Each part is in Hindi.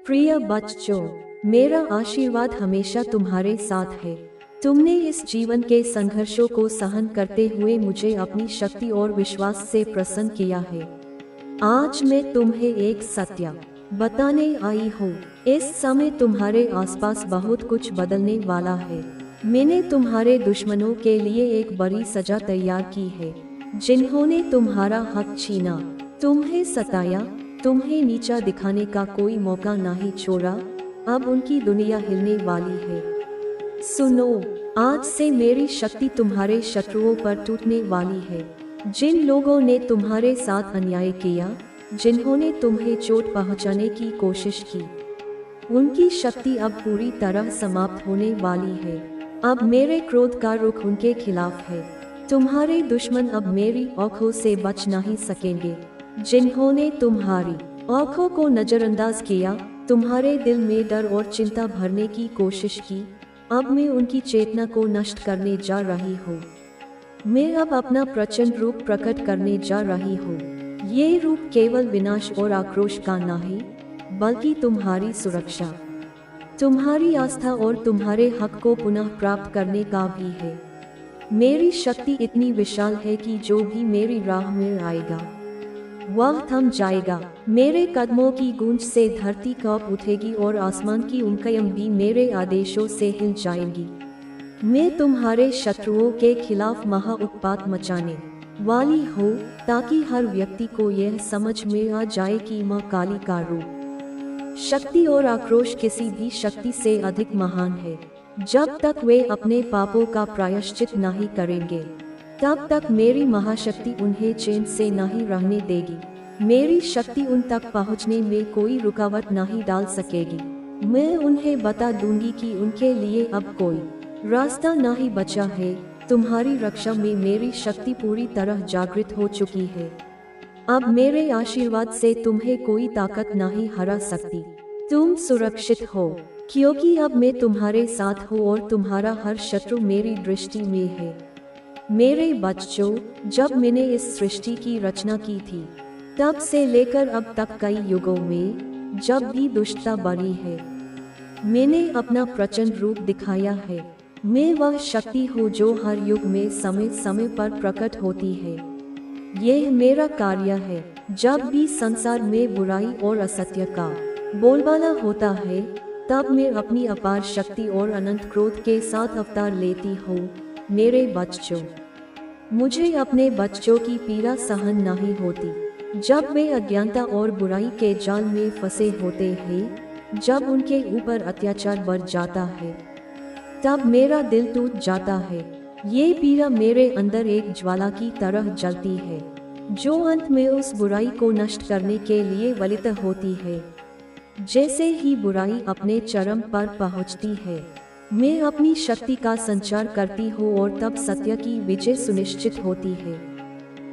प्रिय बच्चों, मेरा आशीर्वाद हमेशा तुम्हारे साथ है। तुमने इस जीवन के संघर्षों को सहन करते हुए मुझे अपनी शक्ति और विश्वास से प्रसन्न किया है। आज मैं तुम्हें एक सत्य बताने आई हूँ। इस समय तुम्हारे आसपास बहुत कुछ बदलने वाला है। मैंने तुम्हारे दुश्मनों के लिए एक बड़ी सजा तैयार की है। जिन्होंने तुम्हारा हक छीना, तुम्हें सताया, तुम्हें नीचा दिखाने का कोई मौका नहीं छोड़ा, अब उनकी दुनिया हिलने वाली है। सुनो, आज से मेरी शक्ति तुम्हारे शत्रुओं पर टूटने वाली है। जिन लोगों ने तुम्हारे साथ अन्याय किया, जिन्होंने तुम्हें चोट पहुंचाने की कोशिश की, उनकी शक्ति अब पूरी तरह समाप्त होने वाली है। अब मेरे क्रोध का रुख उनके खिलाफ है। तुम्हारे दुश्मन अब मेरी आंखों से बच नहीं सकेंगे। जिन्होंने तुम्हारी आंखों को नजरअंदाज किया, तुम्हारे दिल में डर और चिंता भरने की कोशिश की, अब मैं उनकी चेतना को नष्ट करने जा रही हूँ। मैं अब अपना प्रचंड रूप प्रकट करने जा रही हूँ। ये रूप केवल विनाश और आक्रोश का नहीं, बल्कि तुम्हारी सुरक्षा, तुम्हारी आस्था और तुम्हारे हक को पुनः प्राप्त करने का भी है। मेरी शक्ति इतनी विशाल है कि जो भी मेरी राह में आएगा वह थम जाएगा। मेरे कदमों की गूंज से धरती कांप उठेगी और आसमान की उंकाइयां भी मेरे आदेशों से हिल जाएंगी। मैं तुम्हारे शत्रुओं के खिलाफ महा उत्पात मचाने वाली हूँ, ताकि हर व्यक्ति को यह समझ में आ जाए कि माँ काली का रूप, शक्ति और आक्रोश किसी भी शक्ति से अधिक महान है। जब तक वे अपने पापों का प्रायश्चित नहीं करेंगे, तब तक मेरी महाशक्ति उन्हें चैन से नहीं रहने देगी। मेरी शक्ति उन तक पहुंचने में कोई रुकावट नहीं डाल सकेगी। मैं उन्हें बता दूंगी कि उनके लिए अब कोई रास्ता नहीं बचा है। तुम्हारी रक्षा में मेरी शक्ति पूरी तरह जागृत हो चुकी है। अब मेरे आशीर्वाद से तुम्हें कोई ताकत नहीं हरा सकती। तुम सुरक्षित हो, क्योंकि अब मैं तुम्हारे साथ हूँ और तुम्हारा हर शत्रु मेरी दृष्टि में है। मेरे बच्चों, जब मैंने इस सृष्टि की रचना की थी, तब से लेकर अब तक कई युगों में जब भी दुष्टता बढ़ी है, मैंने अपना प्रचंड रूप दिखाया है। मैं वह शक्ति हूँ जो हर युग में समय समय पर प्रकट होती है। यह मेरा कार्य है। जब भी संसार में बुराई और असत्य का बोलबाला होता है, तब मैं अपनी अपार शक्ति और अनंत क्रोध के साथ अवतार लेती हूँ। मेरे बच्चों, मुझे अपने बच्चों की पीड़ा सहन नहीं होती। जब वे अज्ञानता और बुराई के जाल में फंसे होते हैं, जब उनके ऊपर अत्याचार बढ़ जाता है, तब मेरा दिल टूट जाता है। ये पीड़ा मेरे अंदर एक ज्वाला की तरह जलती है, जो अंत में उस बुराई को नष्ट करने के लिए वलित होती है। जैसे ही बुराई अपने चरम पर पहुंचती है, मैं अपनी शक्ति का संचार करती हूँ और तब सत्य की विजय सुनिश्चित होती है।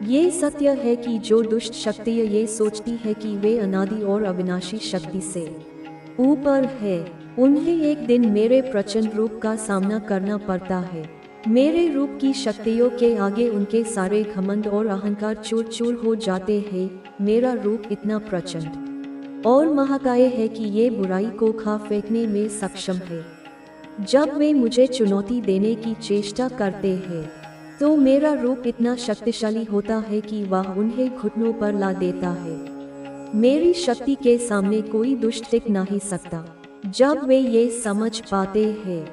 ये सत्य है कि जो दुष्ट शक्तियाँ ये सोचती है कि वे अनादि और अविनाशी शक्ति से ऊपर है, उन्हें एक दिन मेरे प्रचंड रूप का सामना करना पड़ता है। मेरे रूप की शक्तियों के आगे उनके सारे घमंड और अहंकार चूर चूर हो जाते हैं। मेरा रूप इतना प्रचंड और महाकाय है कि ये बुराई को खा फेंकने में सक्षम है। जब वे मुझे चुनौती देने की चेष्टा करते हैं, तो मेरा रूप इतना शक्तिशाली होता है कि वह उन्हें घुटनों पर ला देता है। मेरी शक्ति के सामने कोई दुष्ट टिक नहीं सकता। जब वे ये समझ पाते हैं,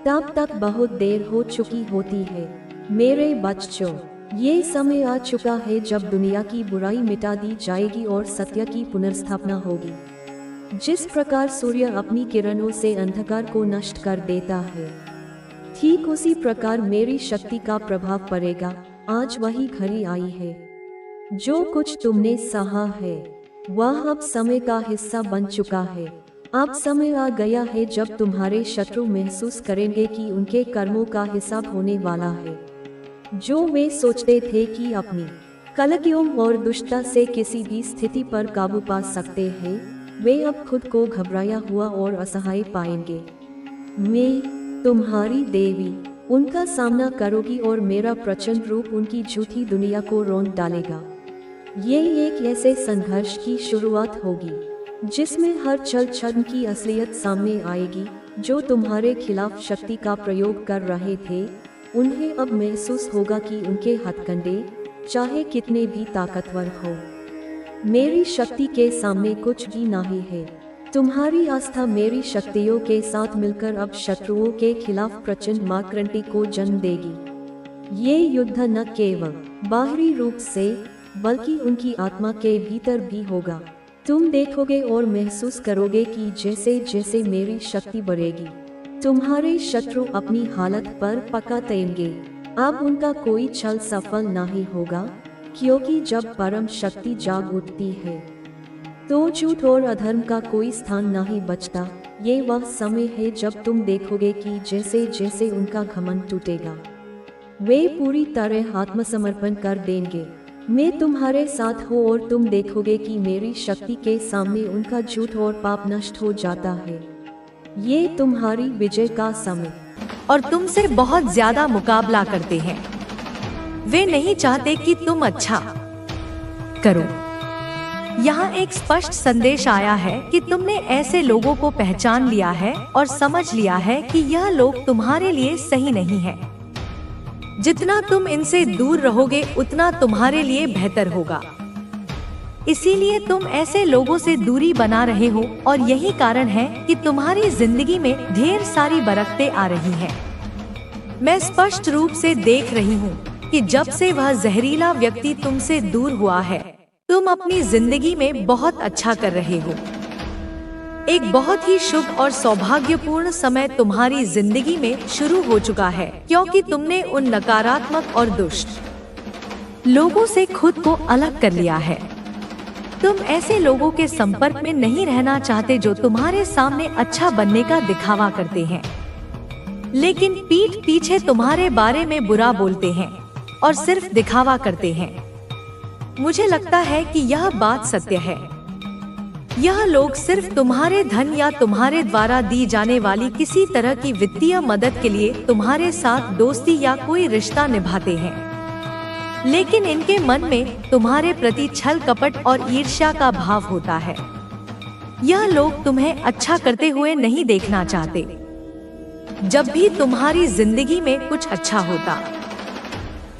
तब तक बहुत देर हो चुकी होती है। मेरे बच्चों, ये समय आ चुका है जब दुनिया की बुराई मिटा दी जाएगी और सत्य की पुनर्स्थापना होगी। जिस प्रकार सूर्य अपनी किरणों से अंधकार को नष्ट कर देता है, ठीक उसी प्रकार मेरी शक्ति का प्रभाव पड़ेगा। आज वही घड़ी आई है। जो कुछ तुमने सहा है, वह अब समय का हिस्सा बन चुका है। अब समय आ गया है जब तुम्हारे शत्रु महसूस करेंगे कि उनके कर्मों का हिसाब होने वाला है। जो वे सोचते थे कि अपनी कलयुगों और दुष्टता से किसी भी स्थिति पर काबू पा सकते हैं, वे अब खुद को घबराया हुआ और असहाय पाएंगे। मैं तुम्हारी देवी उनका सामना करोगी और मेरा प्रचंड रूप उनकी झूठी दुनिया को रौंद डालेगा। ये एक ऐसे संघर्ष की शुरुआत होगी जिसमें हर छल छद्म की असलियत सामने आएगी। जो तुम्हारे खिलाफ शक्ति का प्रयोग कर रहे थे, उन्हें अब महसूस होगा कि उनके हथकंडे चाहे कितने भी ताकतवर हो, मेरी शक्ति के सामने कुछ भी नहीं है। तुम्हारी आस्था मेरी शक्तियों के साथ मिलकर अब शत्रुओं के खिलाफ प्रचंड माक्रांति को जन्म देगी। ये युद्ध न केवल बाहरी रूप से बल्कि उनकी आत्मा के भीतर भी होगा। तुम देखोगे और महसूस करोगे कि जैसे जैसे मेरी शक्ति बढ़ेगी, तुम्हारे शत्रु अपनी हालत पर पका तैरेंगे। अब उनका कोई छल सफल नहीं होगा, क्योंकि जब परम शक्ति जाग उठती है तो झूठ और अधर्म का कोई स्थान नहीं बचता। ये वह समय है जब तुम देखोगे कि जैसे जैसे उनका घमंड टूटेगा, वे पूरी तरह आत्मसमर्पण कर देंगे। मैं तुम्हारे साथ हूँ और तुम देखोगे कि मेरी शक्ति के सामने उनका झूठ और पाप नष्ट हो जाता है। ये तुम्हारी विजय का समय और तुमसे बहुत ज्यादा मुकाबला करते हैं। वे नहीं चाहते कि तुम अच्छा करो। यहाँ एक स्पष्ट संदेश आया है कि तुमने ऐसे लोगों को पहचान लिया है और समझ लिया है कि यह लोग तुम्हारे लिए सही नहीं है। जितना तुम इनसे दूर रहोगे उतना तुम्हारे लिए बेहतर होगा। इसीलिए तुम ऐसे लोगों से दूरी बना रहे हो और यही कारण है कि तुम्हारी जिंदगी में ढेर सारी बरकतें आ रही हैं। मैं स्पष्ट रूप से देख रही हूँ कि जब से वह जहरीला व्यक्ति तुमसे दूर हुआ है, तुम अपनी जिंदगी में बहुत अच्छा कर रहे हो। एक बहुत ही शुभ और सौभाग्यपूर्ण समय तुम्हारी जिंदगी में शुरू हो चुका है, क्योंकि तुमने उन नकारात्मक और दुष्ट लोगों से खुद को अलग कर लिया है। तुम ऐसे लोगों के संपर्क में नहीं रहना चाहते जो तुम्हारे सामने अच्छा बनने का दिखावा करते हैं, लेकिन पीठ पीछे तुम्हारे बारे में बुरा बोलते हैं और सिर्फ दिखावा करते हैं। मुझे लगता है कि यह बात सत्य है। यह लोग सिर्फ तुम्हारे धन या तुम्हारे द्वारा दी जाने वाली किसी तरह की वित्तीय मदद के लिए तुम्हारे साथ दोस्ती या कोई रिश्ता निभाते हैं, लेकिन इनके मन में तुम्हारे प्रति छल कपट और ईर्ष्या का भाव होता है। यह लोग तुम्हें अच्छा करते हुए नहीं देखना चाहते। जब भी तुम्हारी जिंदगी में कुछ अच्छा होता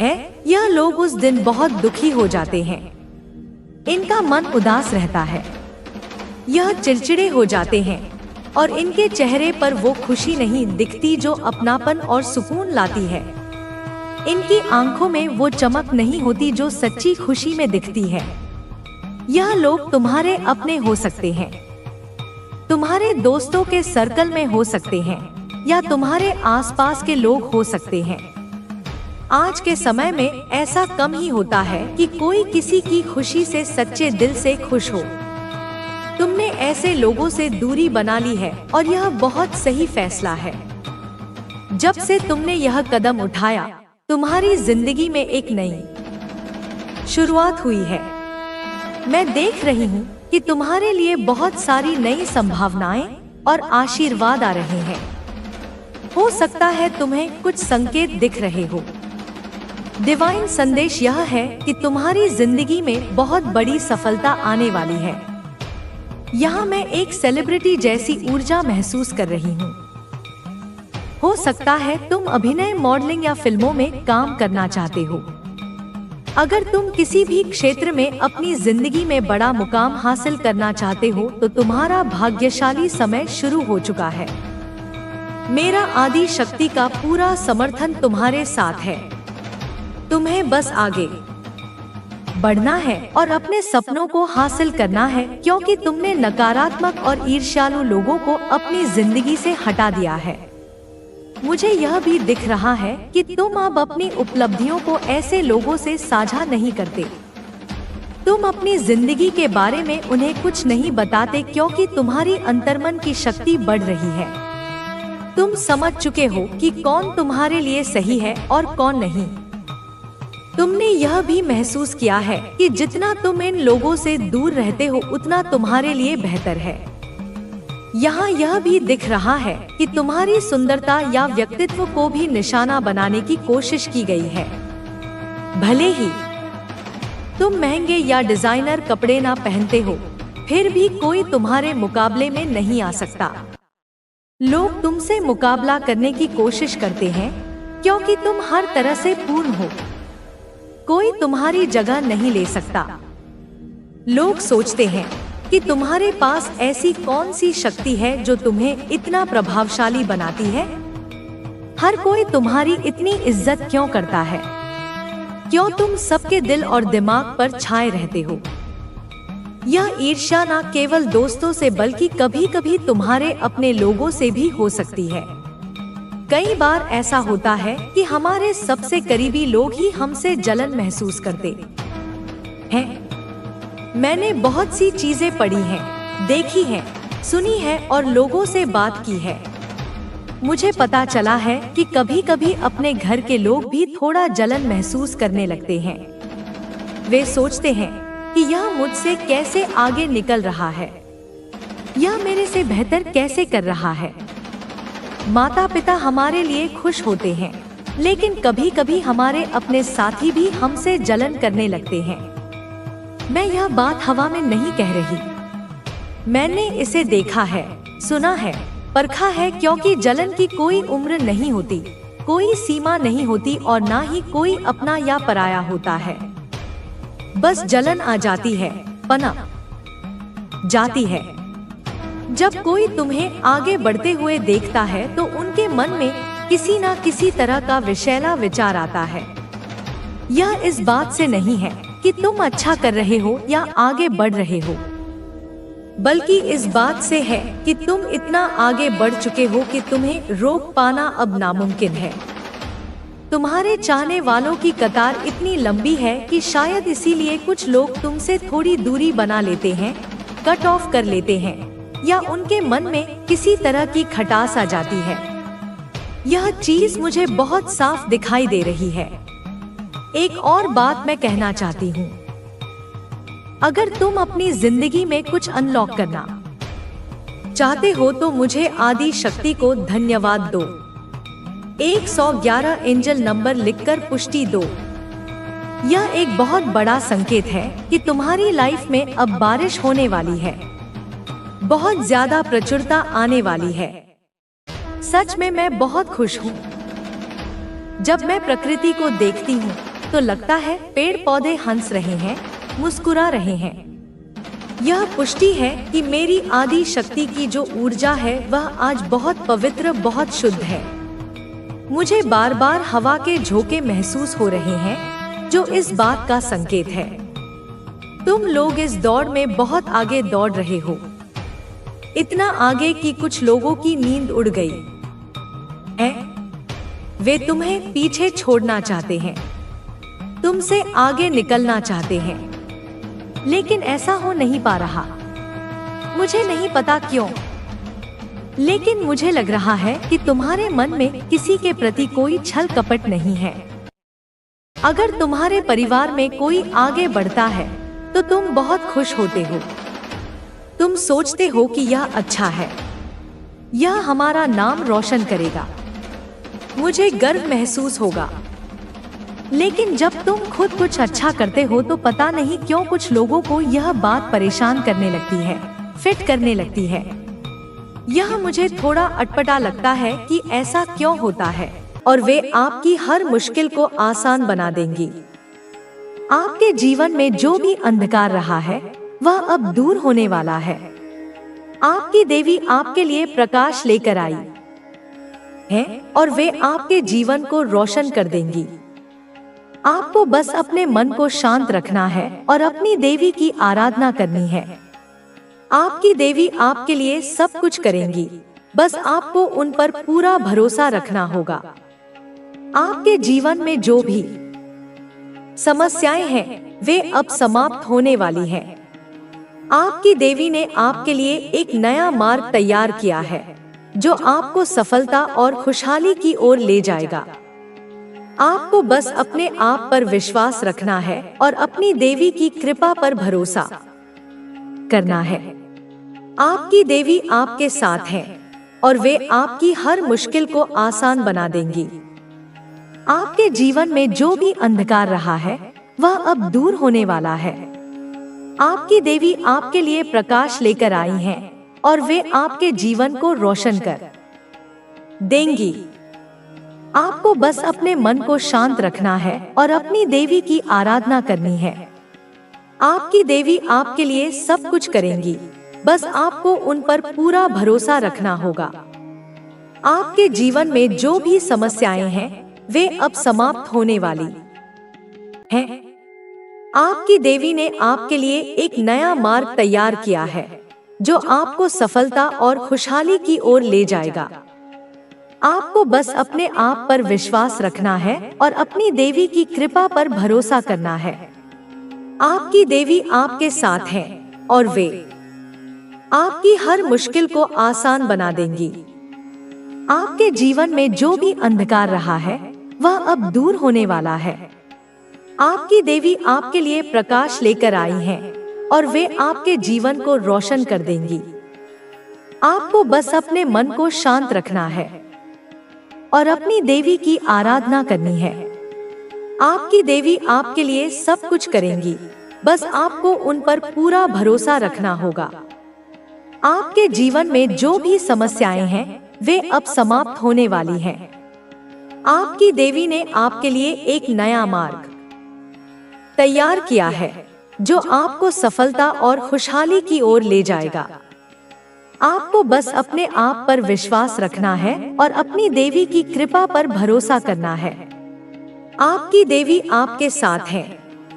है, यह लोग उस दिन बहुत दुखी हो जाते हैं। इनका मन उदास रहता है, यह चिड़चिड़े हो जाते हैं और इनके चेहरे पर वो खुशी नहीं दिखती जो अपनापन और सुकून लाती है। इनकी आंखों में वो चमक नहीं होती जो सच्ची खुशी में दिखती है। यह लोग तुम्हारे अपने हो सकते हैं, तुम्हारे दोस्तों के सर्कल में हो सकते हैं या तुम्हारे आसपास के लोग हो सकते हैं। आज के समय में ऐसा कम ही होता है कि कोई किसी की खुशी से सच्चे दिल से खुश हो। तुमने ऐसे लोगों से दूरी बना ली है और यह बहुत सही फैसला है। जब से तुमने यह कदम उठाया, तुम्हारी जिंदगी में एक नई शुरुआत हुई है। मैं देख रही हूँ कि तुम्हारे लिए बहुत सारी नई संभावनाएं और आशीर्वाद आ रहे हैं। हो सकता है तुम्हें कुछ संकेत दिख रहे हो। डिवाइन संदेश यह है कि तुम्हारी जिंदगी में बहुत बड़ी सफलता आने वाली है। यहाँ मैं एक सेलिब्रिटी जैसी ऊर्जा महसूस कर रही हूँ। हो सकता है तुम अभिनय, मॉडलिंग या फिल्मों में काम करना चाहते हो। अगर तुम किसी भी क्षेत्र में अपनी जिंदगी में बड़ा मुकाम हासिल करना चाहते हो तो तुम्हारा भाग्यशाली समय शुरू हो चुका है। मेरा आदि शक्ति का पूरा समर्थन तुम्हारे साथ है। तुम्हें बस आगे बढ़ना है और अपने सपनों को हासिल करना है, क्योंकि तुमने नकारात्मक और ईर्ष्यालु लोगों को अपनी जिंदगी से हटा दिया है। मुझे यह भी दिख रहा है कि तुम अब अपनी उपलब्धियों को ऐसे लोगों से साझा नहीं करते। तुम अपनी जिंदगी के बारे में उन्हें कुछ नहीं बताते, क्योंकि तुम्हारी अंतर्मन की शक्ति बढ़ रही है। तुम समझ चुके हो कि कौन तुम्हारे लिए सही है और कौन नहीं। तुमने यह भी महसूस किया है कि जितना तुम इन लोगों से दूर रहते हो उतना तुम्हारे लिए बेहतर है। यहाँ यह भी दिख रहा है कि तुम्हारी सुंदरता या व्यक्तित्व को भी निशाना बनाने की कोशिश की गई है। भले ही तुम महंगे या डिजाइनर कपड़े ना पहनते हो, फिर भी कोई तुम्हारे मुकाबले में नहीं आ सकता। लोग तुमसे मुकाबला करने की कोशिश करते हैं क्योंकि तुम हर तरह से पूर्ण हो। कोई तुम्हारी जगह नहीं ले सकता। लोग सोचते हैं कि तुम्हारे पास ऐसी कौन सी शक्ति है जो तुम्हें इतना प्रभावशाली बनाती है। हर कोई तुम्हारी इतनी इज्जत क्यों करता है? क्यों तुम सबके दिल और दिमाग पर छाए रहते हो? यह ईर्ष्या न केवल दोस्तों से बल्कि कभी कभी तुम्हारे अपने लोगों से भी हो सकती है। कई बार ऐसा होता है कि हमारे सबसे करीबी लोग ही हमसे जलन महसूस करते हैं। मैंने बहुत सी चीजें पढ़ी हैं, देखी हैं, सुनी है और लोगों से बात की है। मुझे पता चला है कि कभी कभी अपने घर के लोग भी थोड़ा जलन महसूस करने लगते हैं। वे सोचते हैं कि यह मुझसे कैसे आगे निकल रहा है, यह मेरे से बेहतर कैसे कर रहा है। माता पिता हमारे लिए खुश होते हैं, लेकिन कभी कभी हमारे अपने साथी भी हमसे जलन करने लगते हैं। मैं यह बात हवा में नहीं कह रही, मैंने इसे देखा है, सुना है, परखा है, क्योंकि जलन की कोई उम्र नहीं होती, कोई सीमा नहीं होती और ना ही कोई अपना या पराया होता है। बस जलन आ जाती है, पनप जाती है। जब कोई तुम्हें आगे बढ़ते हुए देखता है तो उनके मन में किसी न किसी तरह का विषैला विचार आता है। यह इस बात से नहीं है कि तुम अच्छा कर रहे हो या आगे बढ़ रहे हो, बल्कि इस बात से है कि तुम इतना आगे बढ़ चुके हो कि तुम्हें रोक पाना अब नामुमकिन है। तुम्हारे चाहने वालों की कतार इतनी लंबी है कि शायद इसीलिए कुछ लोग तुमसे थोड़ी दूरी बना लेते हैं, कट ऑफ कर लेते हैं, या उनके मन में किसी तरह की खटास आ जाती है। यह चीज मुझे बहुत साफ दिखाई दे रही है। एक और बात मैं कहना चाहती हूँ, अगर तुम अपनी जिंदगी में कुछ अनलॉक करना चाहते हो तो मुझे आदि शक्ति को धन्यवाद दो। 111 एंजल नंबर लिखकर पुष्टि दो। यह एक बहुत बड़ा संकेत है कि तुम्हारी लाइफ में अब बारिश होने वाली है, बहुत ज्यादा प्रचुरता आने वाली है। सच में मैं बहुत खुश हूँ। जब मैं प्रकृति को देखती हूँ तो लगता है पेड़ पौधे हंस रहे हैं, मुस्कुरा रहे हैं। यह पुष्टि है कि मेरी आदि शक्ति की जो ऊर्जा है वह आज बहुत पवित्र, बहुत शुद्ध है। मुझे बार बार हवा के झोंके महसूस हो रहे हैं जो इस बात का संकेत है। तुम लोग इस दौड़ में बहुत आगे दौड़ रहे हो, इतना आगे कि कुछ लोगों की नींद उड़ गई है। वे तुम्हें पीछे छोड़ना चाहते हैं, तुमसे आगे निकलना चाहते हैं, लेकिन ऐसा हो नहीं पा रहा। मुझे नहीं पता क्यों, लेकिन मुझे लग रहा है कि तुम्हारे मन में किसी के प्रति कोई छल कपट नहीं है। अगर तुम्हारे परिवार में कोई आगे बढ़ता है तो तुम बहुत खुश होते हो। तुम सोचते हो कि यह अच्छा है, यह हमारा नाम रोशन करेगा, मुझे गर्व महसूस होगा। लेकिन जब तुम खुद कुछ अच्छा करते हो तो पता नहीं क्यों कुछ लोगों को यह बात परेशान करने लगती है, फिट करने लगती है। यह मुझे थोड़ा अटपटा लगता है कि ऐसा क्यों होता है, और वे आपकी हर मुश्किल को आसान बना देंगी। आपके जीवन में जो भी अंधकार रहा है वह अब दूर होने वाला है। आपकी देवी आपके लिए प्रकाश लेकर आई है और वे आपके जीवन को रोशन कर देंगी। आपको बस अपने मन को शांत रखना है और अपनी देवी की आराधना करनी है। आपकी देवी आपके लिए सब कुछ करेंगी, बस आपको उन पर पूरा भरोसा रखना होगा। आपके जीवन में जो भी समस्याएं हैं वे अब समाप्त होने वाली हैं। आपकी देवी ने आपके लिए एक नया मार्ग तैयार किया है जो आपको सफलता और खुशहाली की ओर ले जाएगा। आपको बस अपने आप पर विश्वास रखना है और अपनी देवी की कृपा पर भरोसा करना है। आपकी देवी आपके साथ है और वे आपकी हर मुश्किल को आसान बना देंगी। आपके जीवन में जो भी अंधकार रहा है वह अब दूर होने वाला है। आपकी देवी आपके लिए प्रकाश लेकर आई हैं और वे आपके जीवन को रोशन कर देंगी। आपको बस अपने मन को शांत रखना है और अपनी देवी की आराधना करनी है। आपकी देवी आपके लिए सब कुछ करेंगी, बस आपको उन पर पूरा भरोसा रखना होगा। आपके जीवन में जो भी समस्याएं हैं वे अब समाप्त होने वाली हैं। आपकी देवी ने आपके लिए एक नया मार्ग तैयार किया है जो आपको सफलता और खुशहाली की ओर ले जाएगा। आपको बस अपने आप पर विश्वास रखना है और अपनी देवी की कृपा पर भरोसा करना है। आपकी देवी आपके साथ है और वे आपकी हर मुश्किल को आसान बना देंगी। आपके जीवन में जो भी अंधकार रहा है वह अब दूर होने वाला है। आपकी देवी आपके लिए प्रकाश लेकर आई हैं और वे आपके जीवन को रोशन कर देंगी। आपको बस अपने मन को शांत रखना है और अपनी देवी की आराधना करनी है। आपकी देवी आपके लिए सब कुछ करेंगी, बस आपको उन पर पूरा भरोसा रखना होगा। आपके जीवन में जो भी समस्याएं हैं वे अब समाप्त होने वाली हैं। आपकी देवी ने आपके लिए एक नया मार्ग तैयार किया है जो आपको सफलता और खुशहाली की ओर ले जाएगा। आपको बस अपने आप पर विश्वास रखना है और अपनी देवी की कृपा पर भरोसा करना है। आपकी देवी आपके साथ है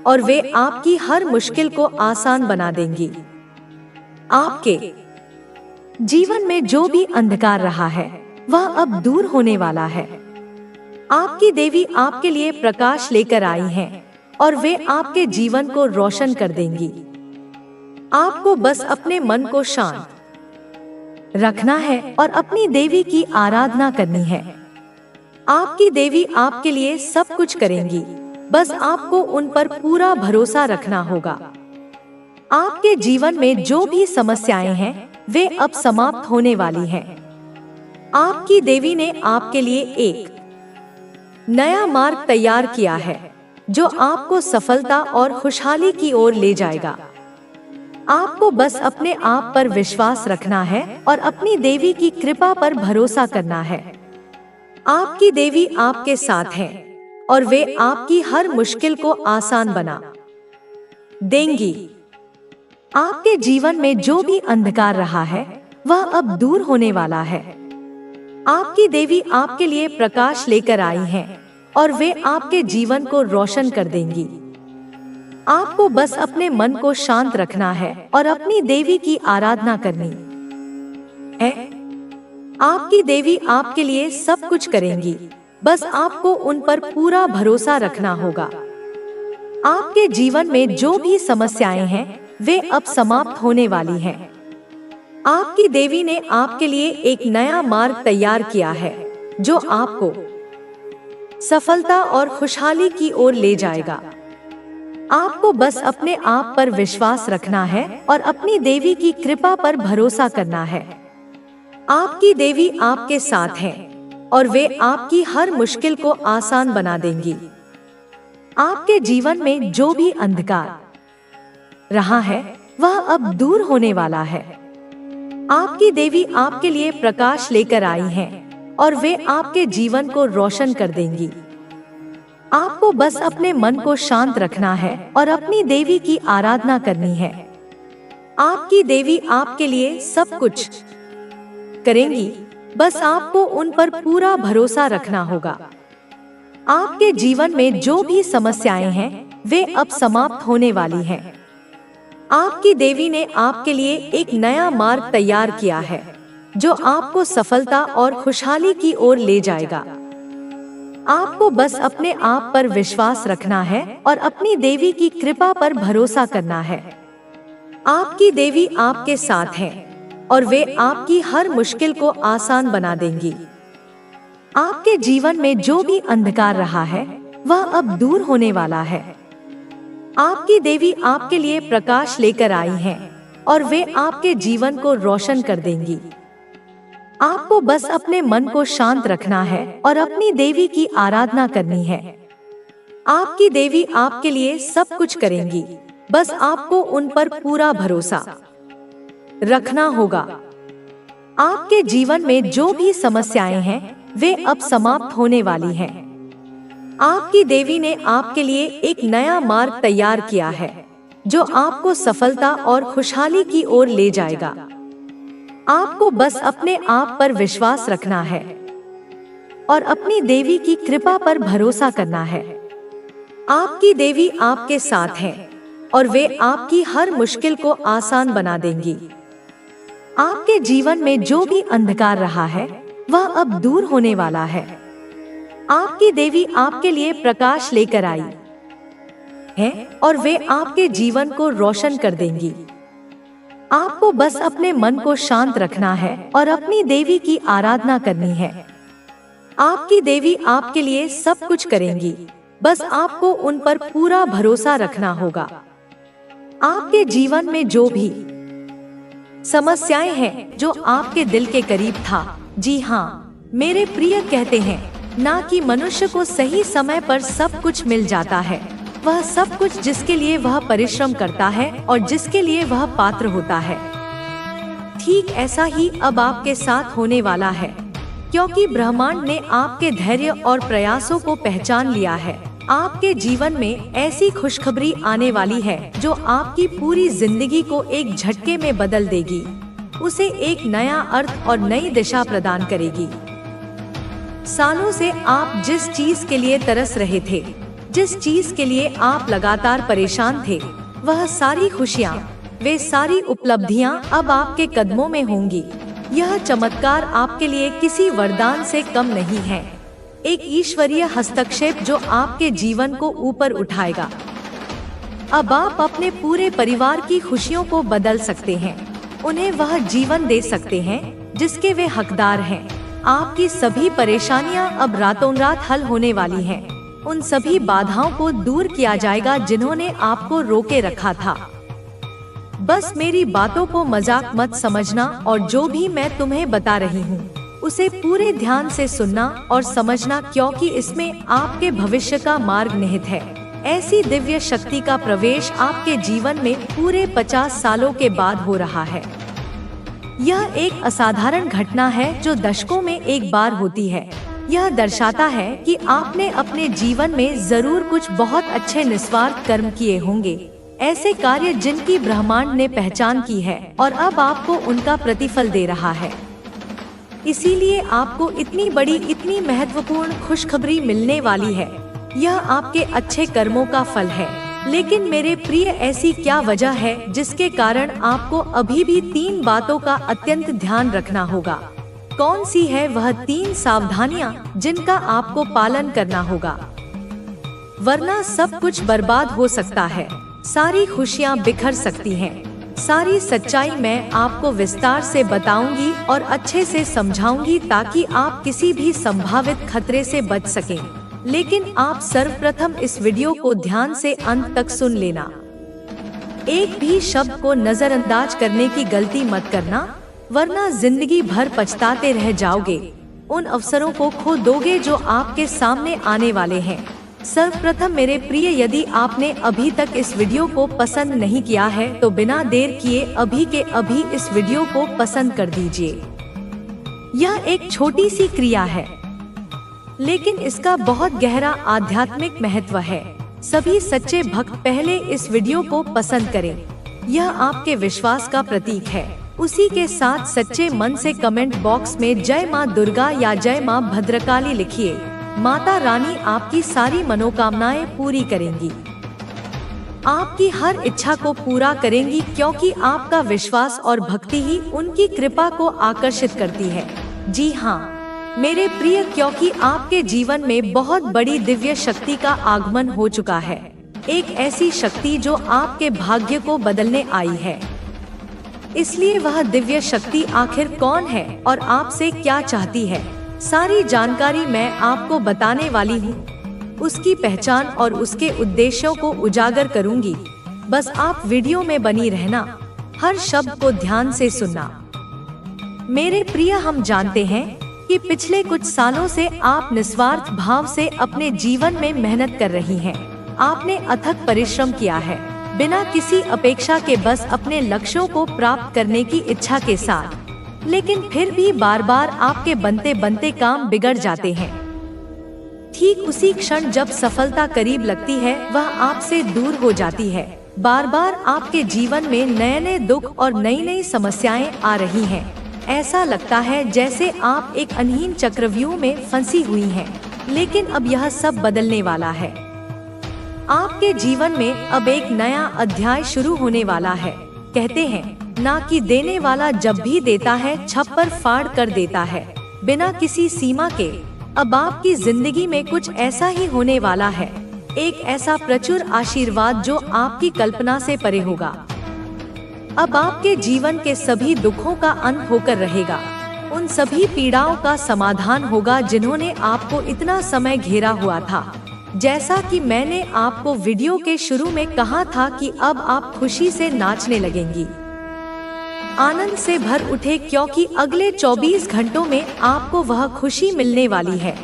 और वे आपकी हर मुश्किल को आसान बना देंगी। आपके जीवन में जो भी अंधकार रहा है वह अब दूर होने वाला है। आपकी देवी आपके लिए प्रकाश लेकर आई हैं और वे आपके जीवन को रोशन कर देंगी। आपको बस अपने मन को शांत रखना है और अपनी देवी की आराधना करनी है। आपकी देवी आपके लिए सब कुछ करेंगी, बस आपको उन पर पूरा भरोसा रखना होगा। आपके जीवन में जो भी समस्याएं हैं वे अब समाप्त होने वाली हैं। आपकी देवी ने आपके लिए एक नया मार्ग तैयार किया है जो आपको सफलता और खुशहाली की ओर ले जाएगा। आपको बस अपने आप पर विश्वास रखना है और अपनी देवी की कृपा पर भरोसा करना है। आपकी देवी आपके साथ है और वे आपकी हर मुश्किल को आसान बना देंगी। आपके जीवन में जो भी अंधकार रहा है वह अब दूर होने वाला है। आपकी देवी आपके लिए प्रकाश लेकर आई हैं और वे आपके जीवन को रोशन कर देंगी। आपको बस अपने मन को शांत रखना है और अपनी देवी की आराधना करनी है। आपकी देवी आपके लिए सब कुछ करेंगी, बस आपको उन पर पूरा भरोसा रखना होगा। आपके जीवन में जो भी समस्याएं हैं वे अब समाप्त होने वाली हैं। आपकी देवी ने आपके लिए एक नया मार्ग तैयार किया है जो आपको सफलता और खुशहाली की ओर ले जाएगा। आपको बस अपने आप पर विश्वास रखना है और अपनी देवी की कृपा पर भरोसा करना है। आपकी देवी आपके साथ है और वे आपकी हर मुश्किल को आसान बना देंगी। आपके जीवन में जो भी अंधकार रहा है वह अब दूर होने वाला है। आपकी देवी आपके लिए प्रकाश लेकर आई हैं और वे आपके जीवन को रोशन कर देंगी। आपको बस अपने मन को शांत रखना है और अपनी देवी की आराधना करनी है। आपकी देवी आपके लिए सब कुछ करेंगी, बस आपको उन पर पूरा भरोसा रखना होगा। आपके जीवन में जो भी समस्याएं हैं वे अब समाप्त होने वाली हैं। आपकी देवी ने आपके लिए एक नया मार्ग तैयार किया है जो आपको सफलता और खुशहाली की ओर ले जाएगा। आपको बस अपने आप पर विश्वास रखना है और अपनी देवी की कृपा पर भरोसा करना है। आपकी देवी आपके साथ है और वे आपकी हर मुश्किल को आसान बना देंगी। आपके जीवन में जो भी अंधकार रहा है वह अब दूर होने वाला है। आपकी देवी आपके लिए प्रकाश लेकर आई हैं और वे आपके जीवन को रोशन कर देंगी। आपको बस अपने मन को शांत रखना है और अपनी देवी की आराधना करनी है। आपकी देवी आपके लिए सब कुछ करेंगी, बस आपको उन पर पूरा भरोसा रखना होगा। आपके जीवन में जो भी समस्याएं हैं वे अब समाप्त होने वाली हैं। आपकी देवी ने आपके लिए एक नया मार्ग तैयार किया है जो आपको सफलता और खुशहाली की ओर ले जाएगा। आपको बस अपने आप पर विश्वास रखना है और अपनी देवी की कृपा पर भरोसा करना है। आपकी देवी आपके साथ है और वे आपकी हर मुश्किल को आसान बना देंगी। आपके जीवन में जो भी अंधकार रहा है वह अब दूर होने वाला है। आपकी देवी आपके लिए प्रकाश लेकर आई है और वे आपके जीवन को रोशन कर देंगी। आपको बस अपने मन को शांत रखना है और अपनी देवी की आराधना करनी है। आपकी देवी आपके लिए सब कुछ करेंगी, बस आपको उन पर पूरा भरोसा रखना होगा। आपके जीवन में जो भी समस्याएं हैं जो आपके दिल के करीब था, जी हाँ, मेरे प्रिय कहते हैं ना कि मनुष्य को सही समय पर सब कुछ मिल जाता है, वह सब कुछ जिसके लिए वह परिश्रम करता है और जिसके लिए वह पात्र होता है। ठीक ऐसा ही अब आपके साथ होने वाला है, क्योंकि ब्रह्मांड ने आपके धैर्य और प्रयासों को पहचान लिया है। आपके जीवन में ऐसी खुशखबरी आने वाली है जो आपकी पूरी जिंदगी को एक झटके में बदल देगी, उसे एक नया अर्थ और नई दिशा प्रदान करेगी। सालों से आप जिस चीज के लिए तरस रहे थे, जिस चीज के लिए आप लगातार परेशान थे, वह सारी खुशियाँ, वे सारी उपलब्धियाँ अब आपके कदमों में होंगी। यह चमत्कार आपके लिए किसी वरदान से कम नहीं है, एक ईश्वरीय हस्तक्षेप जो आपके जीवन को ऊपर उठाएगा। अब आप अपने पूरे परिवार की खुशियों को बदल सकते हैं, उन्हें वह जीवन दे सकते हैं जिसके वे हकदार हैं। आपकी सभी परेशानियां अब रातों रात हल होने वाली हैं। उन सभी बाधाओं को दूर किया जाएगा जिन्होंने आपको रोके रखा था। बस मेरी बातों को मजाक मत समझना और जो भी मैं तुम्हें बता रही हूँ उसे पूरे ध्यान से सुनना और समझना, क्योंकि इसमें आपके भविष्य का मार्ग निहित है। ऐसी दिव्य शक्ति का प्रवेश आपके जीवन में पूरे 50 सालों के बाद हो रहा है। यह एक असाधारण घटना है जो दशकों में एक बार होती है। यह दर्शाता है कि आपने अपने जीवन में जरूर कुछ बहुत अच्छे निस्वार्थ कर्म किए होंगे, ऐसे कार्य जिनकी ब्रह्मांड ने पहचान की है और अब आपको उनका प्रतिफल दे रहा है। इसीलिए आपको इतनी बड़ी, इतनी महत्वपूर्ण खुशखबरी मिलने वाली है। यह आपके अच्छे कर्मों का फल है। लेकिन मेरे प्रिय, ऐसी क्या वजह है जिसके कारण आपको अभी भी 3 बातों का अत्यंत ध्यान रखना होगा? कौन सी है वह 3 सावधानियां जिनका आपको पालन करना होगा? वरना सब कुछ बर्बाद हो सकता है, सारी खुशियां बिखर सकती हैं। सारी सच्चाई मैं आपको विस्तार से बताऊंगी और अच्छे से समझाऊंगी ताकि आप किसी भी संभावित खतरे से बच सकें। लेकिन आप सर्वप्रथम इस वीडियो को ध्यान से अंत तक सुन लेना। एक भी शब्द को नजरअंदाज करने की गलती मत करना, वरना जिंदगी भर पछताते रह जाओगे। उन अवसरों को खो दोगे जो आपके सामने आने वाले हैं। सर्वप्रथम मेरे प्रिय, यदि आपने अभी तक इस वीडियो को पसंद नहीं किया है तो बिना देर किए अभी के अभी इस वीडियो को पसंद कर दीजिए। यह एक छोटी सी क्रिया है, लेकिन इसका बहुत गहरा आध्यात्मिक महत्व है। सभी सच्चे भक्त पहले इस वीडियो को पसंद करें। यह आपके विश्वास का प्रतीक है। उसी के साथ सच्चे मन से कमेंट बॉक्स में जय माँ दुर्गा या जय माँ भद्रकाली लिखिए। माता रानी आपकी सारी मनोकामनाएं पूरी करेंगी, आपकी हर इच्छा को पूरा करेंगी, क्योंकि आपका विश्वास और भक्ति ही उनकी कृपा को आकर्षित करती है। जी हाँ मेरे प्रिय, क्योंकि आपके जीवन में बहुत बड़ी दिव्य शक्ति का आगमन हो चुका है। एक ऐसी शक्ति जो आपके भाग्य को बदलने आई है। इसलिए वह दिव्य शक्ति आखिर कौन है और आपसे क्या चाहती है, सारी जानकारी मैं आपको बताने वाली हूँ। उसकी पहचान और उसके उद्देश्यों को उजागर करूँगी। बस आप वीडियो में बनी रहना, हर शब्द को ध्यान से सुनना। मेरे प्रिय, हम जानते हैं कि पिछले कुछ सालों से आप निस्वार्थ भाव से अपने जीवन में मेहनत कर रही हैं। आपने अथक परिश्रम किया है, बिना किसी अपेक्षा के बस अपने लक्ष्यों को प्राप्त करने की इच्छा के साथ। लेकिन फिर भी बार बार आपके बनते बनते काम बिगड़ जाते हैं। ठीक उसी क्षण जब सफलता करीब लगती है, वह आपसे दूर हो जाती है। बार बार आपके जीवन में नए नए दुख और नई नई समस्याएं आ रही हैं। ऐसा लगता है जैसे आप एक अनहीन चक्रव्यूह में फंसी हुई हैं। लेकिन अब यह सब बदलने वाला है। आपके जीवन में अब एक नया अध्याय शुरू होने वाला है। कहते हैं ना कि देने वाला जब भी देता है छप्पर फाड़ कर देता है, बिना किसी सीमा के। अब आपकी जिंदगी में कुछ ऐसा ही होने वाला है, एक ऐसा प्रचुर आशीर्वाद जो आपकी कल्पना से परे होगा। अब आपके जीवन के सभी दुखों का अंत होकर रहेगा। उन सभी पीड़ाओं का समाधान होगा जिन्होंने आपको इतना समय घेरा हुआ था। जैसा कि मैंने आपको वीडियो के शुरू में कहा था कि अब आप खुशी से नाचने लगेंगी, आनंद से भर उठे, क्योंकि अगले 24 घंटों में आपको वह खुशी मिलने वाली है,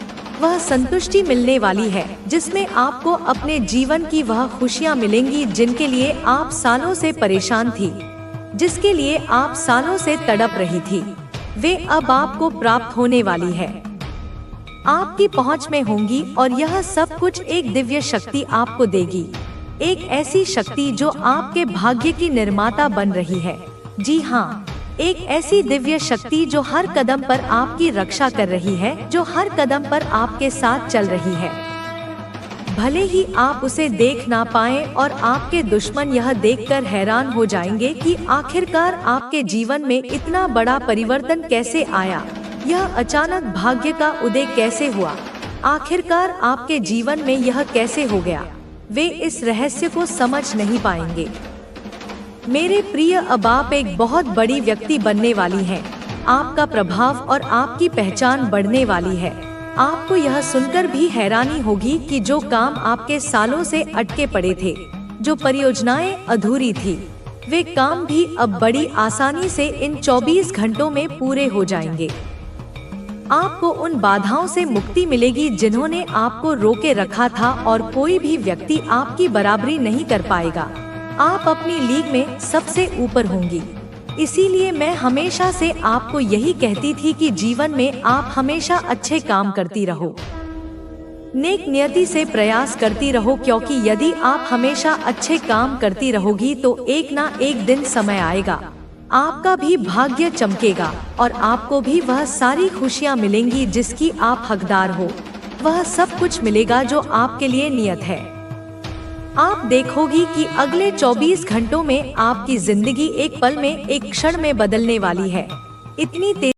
वह संतुष्टि मिलने वाली है, जिसमें आपको अपने जीवन की वह खुशियां मिलेंगी जिनके लिए आप सालों से परेशान थी, जिसके लिए आप सालों से तड़प रही थी। वे अब आपको प्राप्त होने वाली है, आपकी पहुंच में होंगी। और यह सब कुछ एक दिव्य शक्ति आपको देगी, एक ऐसी शक्ति जो आपके भाग्य की निर्माता बन रही है। जी हाँ, एक ऐसी दिव्य शक्ति जो हर कदम पर आपकी रक्षा कर रही है, जो हर कदम पर आपके साथ चल रही है। भले ही आप उसे देख ना पाएं और आपके दुश्मन यह देखकर हैरान हो जाएंगे कि आखिरकार आपके जीवन में इतना बड़ा परिवर्तन कैसे आया, यह अचानक भाग्य का उदय कैसे हुआ, आखिरकार आपके जीवन में यह कैसे हो गया। वे इस रहस्य को समझ नहीं पाएंगे। मेरे प्रिय, अब आप एक बहुत बड़ी व्यक्ति बनने वाली हैं। आपका प्रभाव और आपकी पहचान बढ़ने वाली है। आपको यह सुनकर भी हैरानी होगी कि जो काम आपके सालों से अटके पड़े थे, जो परियोजनाएं अधूरी थी, वे काम भी अब बड़ी आसानी से इन 24 घंटों में पूरे हो जाएंगे। आपको उन बाधाओं से मुक्ति मिलेगी जिन्होंने आपको रोके रखा था, और कोई भी व्यक्ति आपकी बराबरी नहीं कर पाएगा। आप अपनी लीग में सबसे ऊपर होंगी। इसीलिए मैं हमेशा से आपको यही कहती थी कि जीवन में आप हमेशा अच्छे काम करती रहो, नेक नियति से प्रयास करती रहो, क्योंकि यदि आप हमेशा अच्छे काम करती रहोगी तो एक ना एक दिन समय आएगा, आपका भी भाग्य चमकेगा और आपको भी वह सारी खुशियां मिलेंगी जिसकी आप हकदार हो। वह सब कुछ मिलेगा जो आपके लिए नियत है। आप देखोगी कि अगले 24 घंटों में आपकी जिंदगी एक पल में, एक क्षण में बदलने वाली है। इतनी तेज